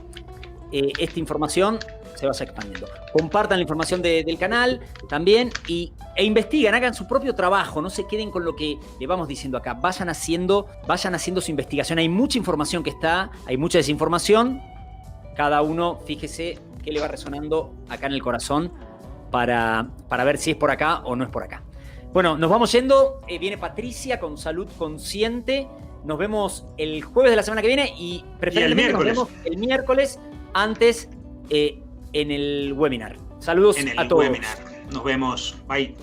esta información se vaya expandiendo. Compartan la información del canal también e investiguen, hagan su propio trabajo, no se queden con lo que le vamos diciendo acá, vayan haciendo su investigación. Hay mucha información que está, hay mucha desinformación, cada uno fíjese qué le va resonando acá en el corazón para ver si es por acá o no es por acá. Bueno, nos vamos yendo, viene Patricia con Salud Consciente, nos vemos el jueves de la semana que viene y preferiblemente nos vemos el miércoles antes en el webinar. Saludos a todos. Webinar. Nos vemos. Bye.